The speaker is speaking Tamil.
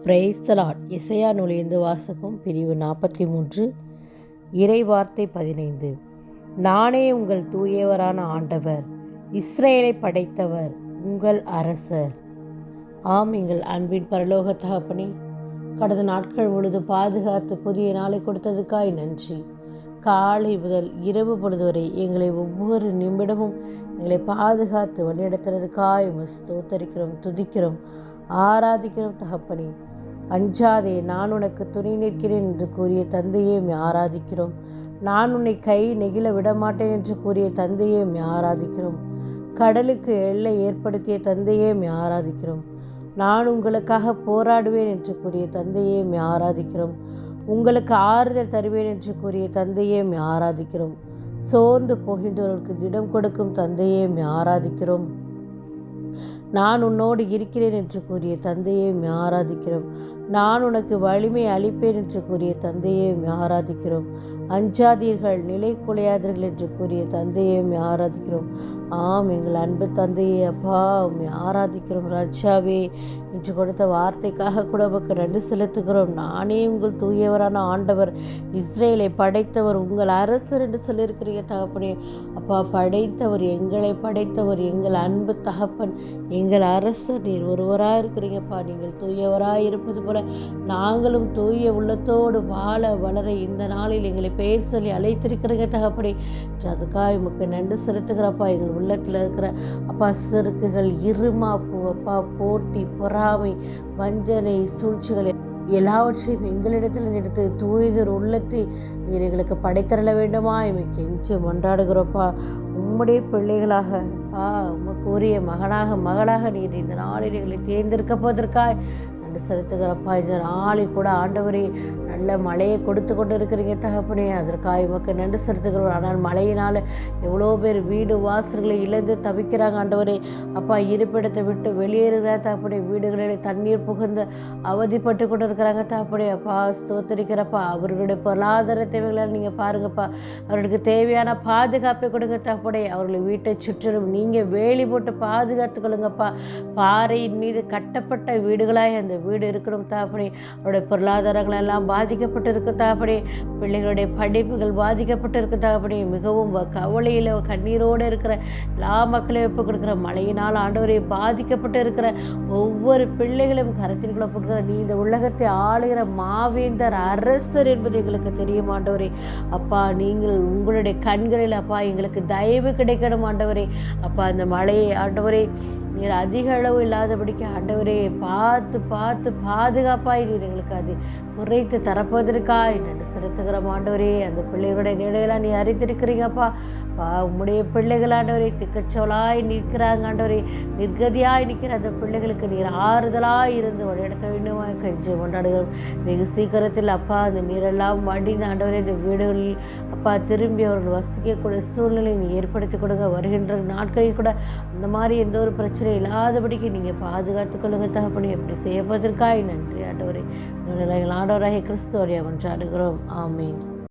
Praise the Lord. எசேயா நூலிலிருந்து வாசகம். பிரிவு 43, இறை வார்த்தை 15. நானே உங்கள் தூயவரான ஆண்டவர், இஸ்ரேலை படைத்தவர், உங்கள் அரசர். ஆம், எங்கள் அன்பின் பரலோக தகப்பனே, கடந்த நாட்கள் முழுது பாதுகாத்து புதிய நாளை கொடுத்ததுக்காய் நன்றி. காலை முதல் இரவு பொழுது வரை எங்களை ஒவ்வொரு நிமிடமும் எங்களை பாதுகாத்து வழிநடத்துறதுக்காய் ஸ்தோத்தரிக்கிறோம், துதிக்கிறோம், ஆராதிக்கிறோம் தகப்பனே. அஞ்சாதே, நான் உனக்கு துணை நிற்கிறேன் என்று கூறிய தந்தையே ஆராதிக்கிறோம். நான் உன்னை கை நெகிழ விடமாட்டேன் என்று கூறிய தந்தையே ஆராதிக்கிறோம். கடலுக்கு எல்லை ஏற்படுத்திய தந்தையே ஆராதிக்கிறோம். நான் உங்களுக்காக போராடுவேன் என்று கூறிய தந்தையே ஆராதிக்கிறோம். உங்களுக்கு ஆறுதல் தருவேன் என்று கூறிய தந்தையே ஆராதிக்கிறோம். சோர்ந்து போகின்றவர்களுக்கு திடம் கொடுக்கும் தந்தையே ஆராதிக்கிறோம். நான் உன்னோடு இருக்கிறேன் என்று கூறிய தந்தையை ஆராதிக்கிறோம். நான் உனக்கு வலிமை அளிப்பேன் என்று கூறிய தந்தையை ஆராதிக்கிறோம். அஞ்சாதீர்கள், நிலை குலையாதீர்கள் என்று கூறிய தந்தையை ஆராதிக்கிறோம். ஆம், எங்கள் அன்பு தந்தையே, அப்பா உண்மை ஆராதிக்கிறோம். ராஜாவே, என்று கொடுத்த வார்த்தைக்காக கூட உமக்கு நன்றி செலுத்துகிறோம். நானே உங்கள் தூயவரான ஆண்டவர், இஸ்ரேலை படைத்தவர், உங்கள் அரசர் என்று சொல்லியிருக்கிறீங்க தகப்பனே. அப்பா, படைத்தவர், எங்களை படைத்தவர், எங்கள் அன்பு தகப்பன், எங்கள் அரசர் நீர் ஒருவராக இருக்கிறீங்கப்பா. நீங்கள் தூயவராக இருப்பது போல நாங்களும் தூய உள்ளத்தோடு வாழ வளர இந்த நாளில் எங்களை பெயர் சொல்லி அழைத்திருக்கிறீங்க தகப்பனே. அதுக்காக உமக்கு நன்றி செலுத்துகிறப்பா. எங்கள் உள்ளத்தில் இருக்கிற அப்பா செருக்குகள், இருமாப்பு, அப்பா போட்டி, பொறாமை, வஞ்சனை, சூழ்ச்சிகள் எல்லாவற்றையும் எங்களிடத்தில் எடுத்து தூயதொரு உள்ளத்தை நீர் எங்களுக்கு படைத்தரல வேண்டுமா எமை கெஞ்சி மன்றாடுகிறோப்பா. உம்முடைய பிள்ளைகளாக உமக்கு உரிய மகளாக நீர் இந்த நாளில் எங்களை தேர்ந்தெடுக்க போவதற்காய் நன்றி செலுத்துகிறப்பா. இந்த நாளில் கூட ஆண்டவரே நல்ல மழையை கொடுத்து கொண்டு இருக்கிறீங்க தகப்பனே. அதற்காக உமக்கு நன்றி செலுத்துகிறோம். ஆனால் மழையினால் எவ்வளோ பேர் வீடு வாசல்களை இழந்து தவிக்கிறாங்க ஆண்டவரே. அப்பா, இருப்பிடத்தை விட்டு வெளியேறுகிற தகப்பனே, வீடுகளில் தண்ணீர் புகுந்து அவதிப்பட்டு கொண்டு இருக்கிறாங்க தகப்பனே. அப்பா, ஸ்தோத்தரிக்கிறப்பா. அவர்களுடைய பொருளாதார தேவைகளால் நீங்கள் பாருங்கப்பா. அவர்களுக்கு தேவையான பாதுகாப்பை கொடுங்க தகப்பனே. அவர்களை வீட்டை சுற்றிலும் நீங்கள் வேலி போட்டு பாதுகாத்து கொள்ளுங்கப்பா. பாறையின் மீது கட்டப்பட்ட வீடுகளாய் அந்த வீடு இருக்கணும் தகப்பனே. அவருடைய பொருளாதாரங்கள் எல்லாம் பாதிக்கப்பட்டு இருக்கு தகப்பனே. பிள்ளைகளுடைய படிப்புகள் பாதிக்கப்பட்டு இருக்கு தகப்பனே. மிகவும் கவலையில் கண்ணீரோடு இருக்கிற எல்லா மக்களையும் ஒப்பு கொடுக்குற மழையினால் ஆண்டவரை பாதிக்கப்பட்டு இருக்கிற ஒவ்வொரு பிள்ளைகளையும் கரத்தின்குள்ள போட்டுக்கிற நீ இந்த உலகத்தை ஆளுகிற மாவேந்தர் அரசர் என்பது எங்களுக்கு தெரியும் ஆண்டவரே. அப்பா, நீங்கள் உங்களுடைய கண்களில் அப்பா எங்களுக்கு தயவு கிடைக்கணும் ஆண்டவரே. அப்பா, அந்த மழையை ஆண்டவரே நீர் அதிக அளவு இல்லாதபடிக்கு ஆண்டவரே பார்த்து பார்த்து பாதுகாப்பாய் நீர் எங்களுக்கு அது குறைத்து தரப்பதற்காய் நன்றி செலுத்துகிறோம் ஆண்டவரே. அந்த பிள்ளைகளுடைய நிலையெல்லாம் நீ அறிந்திருக்கிறீங்கப்பா. உம்முடைய பிள்ளைகள் ஆண்டவரே திக்கச்சோலாய் நிற்கிறாங்க ஆண்டவரே. நிர்கதியாய் நிற்கிற அந்த பிள்ளைகளுக்கு நீர் ஆறுதலாய் இருந்து வழிநடத்த வேண்டும் கெஞ்சி கொண்டாடுகிறோம். வெகு சீக்கிரத்தில் அப்பா அந்த நீரெல்லாம் வடிந்து ஆண்டவரே இந்த வீடுகளில் அப்பா திரும்பி அவர்கள் வசிக்கக்கூடிய சூழ்நிலையை நீ ஏற்படுத்தி கொடுங்க. வருகின்ற நாட்களில் கூட அந்த மாதிரி எந்த ஒரு பிரச்சனை இல்லாதபடிக்கு நீங்கள் பாதுகாத்துக் கொள்ளுங்க தகப்பனே. எப்படி செய்யப்பதற்காய் நன்றி ஆண்டவரே. ஆண்டவராகிய கிறிஸ்துவரை மன்றாடுகிறோம். ஆமீன்.